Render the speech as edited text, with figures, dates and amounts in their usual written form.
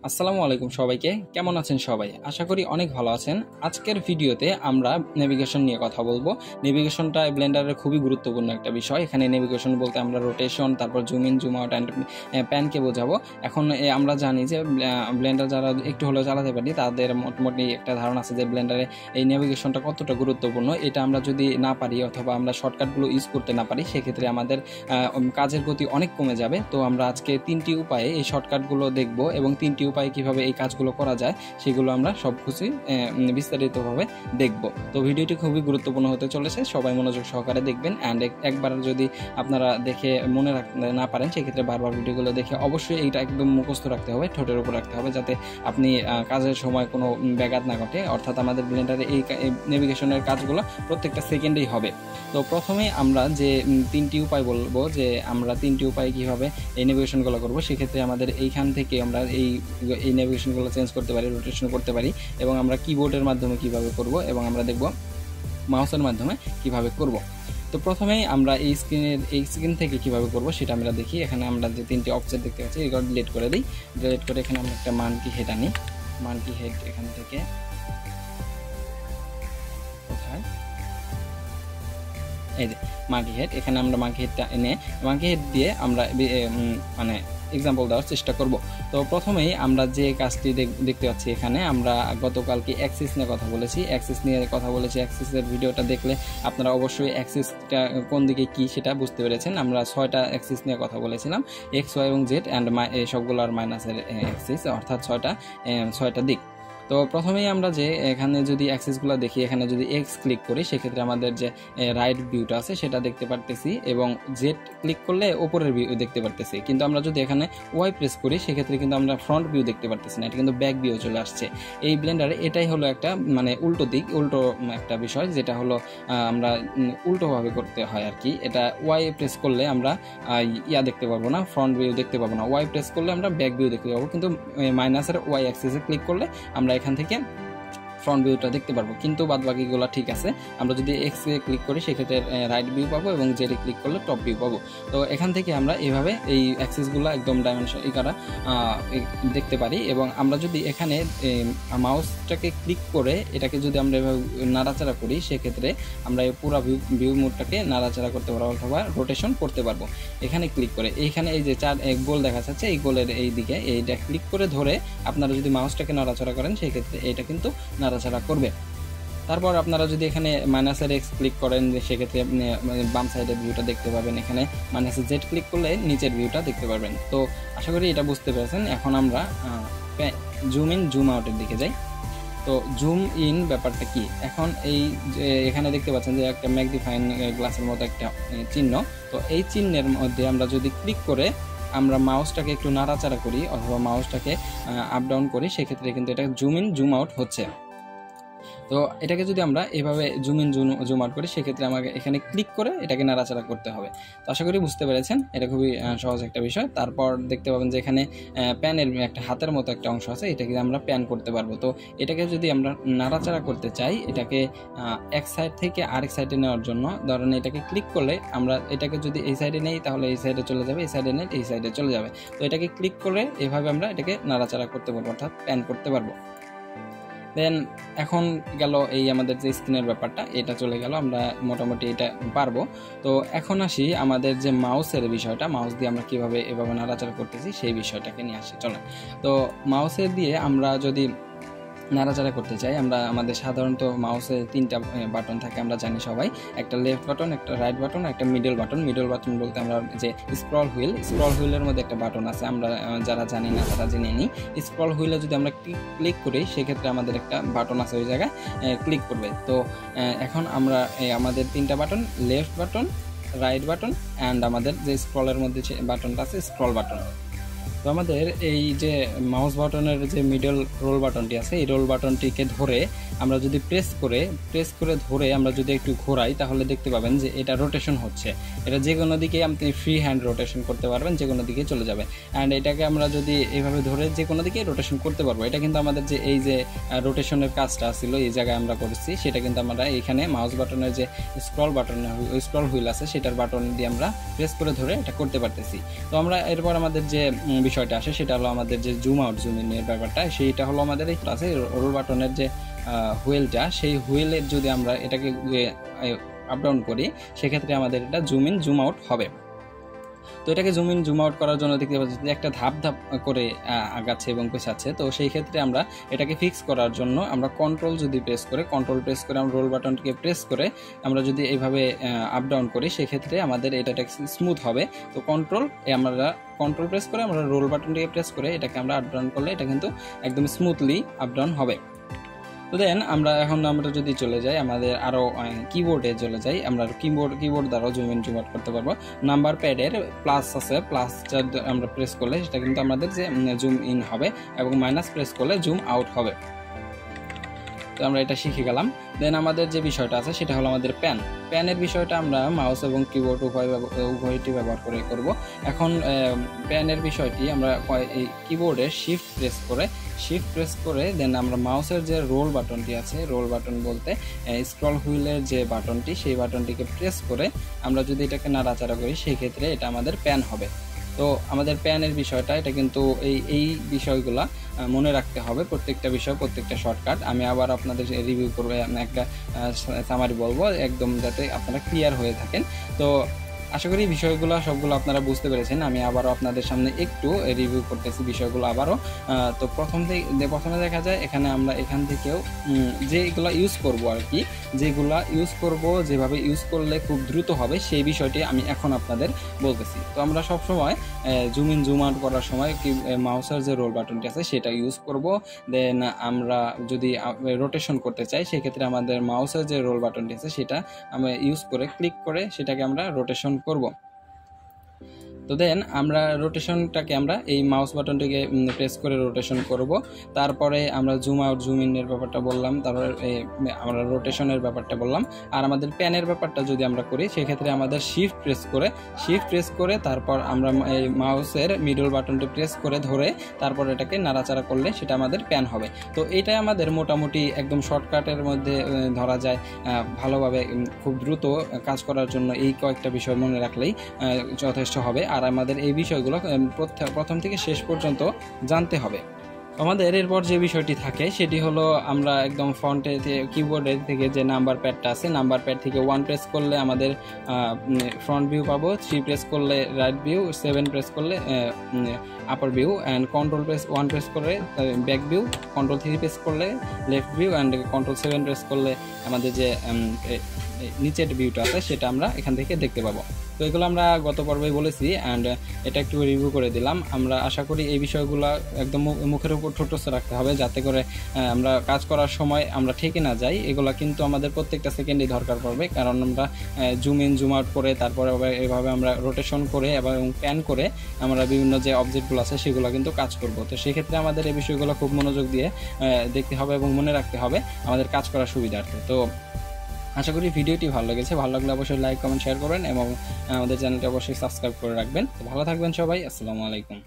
আসসালামু আলাইকুম সবাইকে, কেমন আছেন সবাই? আশা করি অনেক ভালো আছেন। আজকের ভিডিওতে আমরা নেভিগেশন নিয়ে কথা বলবো। নেভিগেশনটা ব্লেন্ডারের খুবই গুরুত্বপূর্ণ একটা বিষয়। এখানে নেভিগেশন বলতে আমরা রোটেশন, তারপর zoom in, zoom out and প্যানকে বোঝাবো। এখন আমরা জানি যে ব্লেন্ডার যারা একটু হলেও চালাতে পারি তাদের মোটামুটি একটা ধারণা আছে যে ব্লেন্ডারে এই নেভিগেশনটা কতটা গুরুত্বপূর্ণ। এটা আমরা যদি না পারি অথবা আমরা শর্টকাটগুলো ইউজ করতে না পারি, সেক্ষেত্রে আমাদের কাজের গতি অনেক কমে যাবে। তো আমরা আজকে 3টি উপায়ে এই শর্টকাটগুলো দেখব এবং 3টি উপায়ে কিভাবে এই কাজগুলো করা যায় সেগুলো আমরা সব কিছুই বিস্তারিতভাবে দেখব। তো ভিডিওটি খুবই গুরুত্বপূর্ণ হতে চলেছে, সবাই মনোযোগ সহকারে দেখবেন। অ্যান্ড একবার যদি আপনারা দেখে মনে রাখতে না পারেন, সেক্ষেত্রে বারবার ভিডিওগুলো দেখে অবশ্যই এইটা একদম মুখস্থ রাখতে হবে, ঠোঁটের উপর রাখতে হবে, যাতে আপনি কাজের সময় কোনো ব্যাঘাত না ঘটে। অর্থাৎ আমাদের ব্লেন্ডারে এই নেভিগেশনের কাজগুলো প্রত্যেকটা সেকেন্ডেই হবে। তো প্রথমেই আমরা যে 3টি উপায় বলবো, যে আমরা 3টি উপায়ে কীভাবে এই নেভিগেশনগুলো করবো। সেক্ষেত্রে আমাদের এইখান থেকে আমরা এই নেভিগেশনগুলো চেঞ্জ করতে পারি, রোটেশন করতে পারি, এবং আমরা কিবোর্ডের মাধ্যমে কিভাবে করব, এবং আমরা দেখব মাউসের মাধ্যমে কিভাবে করব। তো প্রথমেই আমরা এই স্ক্রিন থেকে কিভাবে করব সেটা আমরা দেখি। এখানে আমরা যে 3টি অবজেক্ট দেখতে পাচ্ছি, এগুলো ডিলিট করে দিই। ডিলিট করে এখানে আমরা একটা মানকি হেড আনি। মানকি হেড এখান থেকে কোথায়, এই যে মাঙ্কি হেড, এখানে আমরা মাঙ্কি হেডটা এনে মাঙ্কি হেড দিয়ে আমরা মানে এক্সাম্পল দেওয়ার চেষ্টা করব। তো প্রথমেই আমরা যে কাজটি দেখতে পাচ্ছি, এখানে আমরা গতকালকে অ্যাক্সিস নিয়ে কথা বলেছি। অ্যাক্সিস নিয়ে কথা বলেছি, অ্যাক্সিসের ভিডিওটা দেখলে আপনারা অবশ্যই অ্যাক্সিসটা কোন দিকে কি সেটা বুঝতে পেরেছেন। আমরা 6টা অ্যাক্সিস নিয়ে কথা বলেছিলাম, এক্স, ওয়াই এবং জেড অ্যান্ড সবগুলো আর মাইনাসের অ্যাক্সিস, অর্থাৎ 6টা দিক। তো প্রথমেই আমরা যে এখানে যদি অ্যাক্সিসগুলো দেখি, এখানে যদি এক্স ক্লিক করি, সেক্ষেত্রে আমাদের যে রাইট ভিউটা আছে সেটা দেখতে পারতেছি, এবং জেড ক্লিক করলে ওপরের ভিউ দেখতে পারতেছি। কিন্তু আমরা যদি এখানে ওয়াই প্রেস করি, সেক্ষেত্রে কিন্তু আমরা ফ্রন্ট ভিউ দেখতে পারতেছি না, এটা কিন্তু ব্যাক ভিউ চলে আসছে এই ব্লেন্ডারে। এটাই হলো একটা মানে উল্টো দিক, উল্টো একটা বিষয়, যেটা হলো আমরা উল্টোভাবে করতে হয় আর কি। এটা ওয়াই প্রেস করলে আমরা দেখতে পারবো না, ফ্রন্ট ভিউ দেখতে পাবো না। ওয়াই প্রেস করলে আমরা ব্যাক ভিউ দেখতে পাবো, কিন্তু মাইনাসের ওয়াই অ্যাক্সিসে ক্লিক করলে আমরা এখান থেকে ফ্রন্ট ভিউটা দেখতে পারবো। কিন্তু বাদ বাকিগুলো ঠিক আছে। আমরা যদি এক্স এ ক্লিক করি, সেক্ষেত্রে রাইট ভিউ পাবো, এবং জেড এ ক্লিক করলে টপ ভিউ পাবো। তো এখান থেকে আমরা এভাবে এই অ্যাক্সিসগুলো একদম ডাইমেনশন দেখতে পারি। এবং আমরা যদি এখানে মাউসটাকে ক্লিক করে এটাকে যদি আমরা এভাবে নাড়াচাড়া করি, সেক্ষেত্রে আমরা এই পুরো ভিউ মোডটাকে নাড়াচাড়া করতে পারবো অথবা রোটেশন করতে পারবো। এখানে ক্লিক করে এইখানে এই যে গোল দেখা যাচ্ছে, এই গোলের এই দিকে এইটা ক্লিক করে ধরে আপনারা যদি মাউসটাকে নাড়াচাড়া করেন, সেক্ষেত্রে এটা কিন্তু নাড়াচাড়া করবে। তারপর আপনারা যদি এখানে মাইনাসের এক্স ক্লিক করেন, সেক্ষেত্রে বাম সাইডের ভিউটা দেখতে পাবেন। এখানে মাইনাসের জেড ক্লিক করলে নিচের ভিউটা দেখতে পারবেন। তো আশা করি এটা বুঝতে পেরেছেন। এখন আমরা জুম ইন, জুম আউটের দিকে যাই। তো জুম ইন ব্যাপারটা কি, এখন এই যে এখানে দেখতে পাচ্ছেন যে একটা ম্যাগনিফাইং গ্লাসের মতো একটা চিহ্ন। তো এই চিহ্নের মধ্যে আমরা যদি ক্লিক করে আমরা মাউসটাকে একটু নাড়াচাড়া করি অথবা মাউসটাকে আপ ডাউন করি, সেক্ষেত্রে কিন্তু এটা জুম ইন, জুম আউট হচ্ছে। তো এটাকে যদি আমরা এভাবে জুম ইন, জুম আউট করি, সেক্ষেত্রে আমাকে এখানে ক্লিক করে এটাকে নাড়াচাড়া করতে হবে। তো আশা করি বুঝতে পেরেছেন, এটা খুবই সহজ একটা বিষয়। তারপর দেখতে পাবেন যে এখানে প্যানের একটা হাতের মতো একটা অংশ আছে, এটাকে আমরা প্যান করতে পারবো। তো এটাকে যদি আমরা নাড়াচাড়া করতে চাই, এটাকে এক সাইড থেকে আরেক সাইডে নেওয়ার জন্য ধরেন এটাকে ক্লিক করলে আমরা এটাকে যদি এই সাইডে নেই, তাহলে এই সাইডে চলে যাবে, এই সাইডে নেই এই সাইডে চলে যাবে। তো এটাকে ক্লিক করে এভাবে আমরা এটাকে নাড়াচাড়া করতে পারবো, অর্থাৎ প্যান করতে পারবো। দেন এখন গেল এই আমাদের যে স্ক্রিনের ব্যাপারটা, এটা চলে গেল, আমরা মোটামুটি এটা পারবো। তো এখন আসি আমাদের যে মাউসের বিষয়টা, মাউস দিয়ে আমরা কিভাবে এভাবে নাড়াচাড়া করতেছি সেই বিষয়টাকে নিয়ে আসি। চলেন, তো মাউসের দিয়ে আমরা যদি নাড়াচাড়া করতে চাই, আমরা আমাদের সাধারণত মাউসে 3টা বাটন থাকে, আমরা জানি সবাই। একটা লেফট বাটন, একটা রাইট বাটন, একটা মিডল বাটন। মিডল বাটন বলতে আমরা যে স্ক্রল হুইলের মধ্যে একটা বাটন আছে, আমরা যারা জানি না তারা জেনে নিই। স্ক্রল হুইলে যদি আমরা ক্লিক করি, সেক্ষেত্রে আমাদের একটা বাটন আছে, ওই জায়গায় ক্লিক করবে। তো এখন আমরা আমাদের 3টা button, left button, right button and আমাদের যে স্ক্রলের মধ্যে বাটনটা আছে, স্ক্রল বাটন। তো আমাদের এই যে মাউস বাটনের যে মিডল রোল বাটনটি আছে, এই রোল বাটনটিকে ধরে আমরা যদি প্রেস করে ধরে আমরা যদি একটু ঘোরাই তাহলে দেখতে পাবেন যে এটা রোটেশন হচ্ছে। এটা যে কোনো দিকে আপনি ফ্রি হ্যান্ড রোটেশন করতে পারবেন, যে কোনো দিকে চলে যাবে। অ্যান্ড এটাকে আমরা যদি এইভাবে ধরে যে কোনো দিকে রোটেশন করতে পারবো। এটা কিন্তু আমাদের যে এই যে রোটেশনের কাজটা ছিল এই জায়গায় আমরা করেছি, সেটা কিন্তু আমরা এখানে মাউস বাটনের যে স্ক্রল হুইল আছে সেটার বাটন দিয়ে আমরা প্রেস করে ধরে এটা করতে পারতেছি। তো আমরা এরপর আমাদের যে বিষয়টা আসে সেটা হলো আমাদের যে জুম আউট জুম ইনের ব্যাপারটা, সেইটা হলো আমাদের এই আছে রোল বাটনের যে হুইলটা, সেই হুইলের যদি আমরা এটাকে আপ ডাউন করি সেক্ষেত্রে আমাদের এটা জুম ইন জুম আউট হবে। তো এটাকে জুম ইন জুম আউট করার জন্য দেখতে পাচ্ছি যে একটা ধাপ করে আগাচ্ছে এবং পেছাচ্ছে। তো সেই ক্ষেত্রে আমরা এটাকে ফিক্স করার জন্য আমরা কন্ট্রোল প্রেস করে আমরা রোল বাটনটিকে প্রেস করে আমরা যদি এইভাবে আপ ডাউন করি সেক্ষেত্রে আমাদের এটা স্মুথ হবে। তো কন্ট্রোল প্রেস করে আমরা রোল বাটনটিকে প্রেস করে এটাকে আমরা আপ ডাউন করলে এটা কিন্তু একদম স্মুথলি আপ ডাউন হবে। তো দেন আমরা যদি চলে যাই আমাদের আরও কিবোর্ডে চলে যাই, আমরা কিবোর্ড দ্বারাও জুম ইন জুম আউট করতে পারবো। নাম্বার প্যাডের প্লাস আছে, প্লাসটা আমরা প্রেস করলে সেটা কিন্তু আমাদের যে জুম ইন হবে এবং মাইনাস প্রেস করলে জুম আউট হবে। তো আমরা এটা শিখে গেলাম। দেন আমাদের যে বিষয়টা আছে সেটা হলো আমাদের প্যানের বিষয়টা আমরা মাউস এবং কিবোর্ড উভয়টি ব্যবহার করে করব। এখন প্যানের বিষয়টি আমরা এই কিবোর্ডের শিফট প্রেস করে দেন আমরা মাউসের যে রোল বাটনটি আছে, রোল বাটন বলতে স্ক্রল হুইলের যে বাটনটি, সেই বাটনটিকে প্রেস করে আমরা যদি এটাকে নাড়াচাড়া করি সেই ক্ষেত্রে এটা আমাদের প্যান হবে। তো আমাদের প্যানের বিষয়টা এটা কিন্তু এই বিষয়গুলা মনে রাখতে হবে, প্রত্যেকটা বিষয় প্রত্যেকটা শর্টকাট আমি আবার আপনাদের রিভিউ করবো, একটা সামারি বলবো একদম যাতে আপনারা ক্লিয়ার হয়ে থাকেন। তো আশা করি বিষয়গুলো সবগুলো আপনারা বুঝতে পেরেছেন। আমি আবারও আপনাদের সামনে একটু রিভিউ করতেছি বিষয়গুলো আবারও। তো প্রথমে দেখা যায় এখানে আমরা এখান থেকেও যেগুলো ইউজ করব আর কি, যেগুলো ইউজ করব যেভাবে ইউজ করলে খুব দ্রুত হবে সেই বিষয়টি আমি এখন আপনাদের বলতেছি। তো আমরা সবসময় জুম ইন জুম আউট করার সময় কি মাউসের যে রোল বাটনটি আছে সেটা ইউজ করব। দেন আমরা যদি রোটেশন করতে চাই সেক্ষেত্রে আমাদের মাউসের যে রোল বাটনটি আছে সেটা আমরা ইউজ করে ক্লিক করে সেটাকে আমরা রোটেশন করব। তো দেন আমরা রোটেশনটাকে আমরা এই মাউস বাটনটিকে প্রেস করে রোটেশন করব। তারপরে আমরা জুম আউট জুম ইনের ব্যাপারটা বললাম, তারপরে আমরা রোটেশনের ব্যাপারটা বললাম। আর আমাদের প্যানের ব্যাপারটা যদি আমরা করি সেক্ষেত্রে আমাদের শিফট প্রেস করে তারপর আমরা এই মাউসের মিডল বাটনটি প্রেস করে ধরে তারপর এটাকে নাড়াচাড়া করলে সেটা আমাদের প্যান হবে। তো এইটাই আমাদের মোটামুটি একদম শর্টকাটের মধ্যে ধরা যায় ভালোভাবে খুব দ্রুত কাজ করার জন্য এই কয়েকটা বিষয় মনে রাখলেই যথেষ্ট হবে। আর আমাদের এই বিষয়গুলো প্রথম থেকে শেষ পর্যন্ত জানতে হবে। আমাদের এরপর যে বিষয়টি থাকে সেটি হলো আমরা একদম ফ্রন্টে কিবোর্ডের থেকে যে নাম্বার প্যাডটা আছে, নাম্বার প্যাড থেকে 1 প্রেস করলে আমাদের ফ্রন্ট ভিউ পাবো, 3 প্রেস করলে রাইট ভিউ, 7 প্রেস করলে আপার ভিউ, অ্যান্ড কন্ট্রোল 1 প্রেস করলে ব্যাক ভিউ, কন্ট্রোল 3 প্রেস করলে left view, and control 7 press করলে আমাদের যে নিচের ভিউটা আছে সেটা আমরা এখান থেকে দেখতে পাবো। তো এগুলো আমরা গত পর্বেই বলেছি অ্যান্ড এটা একটু রিভিউ করে দিলাম। আমরা আশা করি এই বিষয়গুলো একদম মুখের উপর ঠোঁটস্থ রাখতে হবে যাতে করে আমরা কাজ করার সময় আমরা ঠেকে না যাই। এগুলো কিন্তু আমাদের প্রত্যেকটা সেকেন্ডই দরকার পড়বে, কারণ আমরা জুম ইন জুম আউট করে তারপরে এভাবে আমরা রোটেশন করে এবং প্যান করে আমরা বিভিন্ন যে অবজেক্টগুলো আছে সেগুলো কিন্তু কাজ করব। তো সেক্ষেত্রে আমাদের এই বিষয়গুলো খুব মনোযোগ দিয়ে দেখতে হবে এবং মনে রাখতে হবে আমাদের কাজ করার সুবিধার্থে। তো আশা করি ভিডিওটি ভালো লেগেছে। ভালো লাগলে অবশ্যই লাইক কমেন্ট শেয়ার করবেন এবং আমাদের চ্যানেলটি অবশ্যই সাবস্ক্রাইব করে রাখবেন। তো ভালো থাকবেন সবাই। আসসালামু আলাইকুম।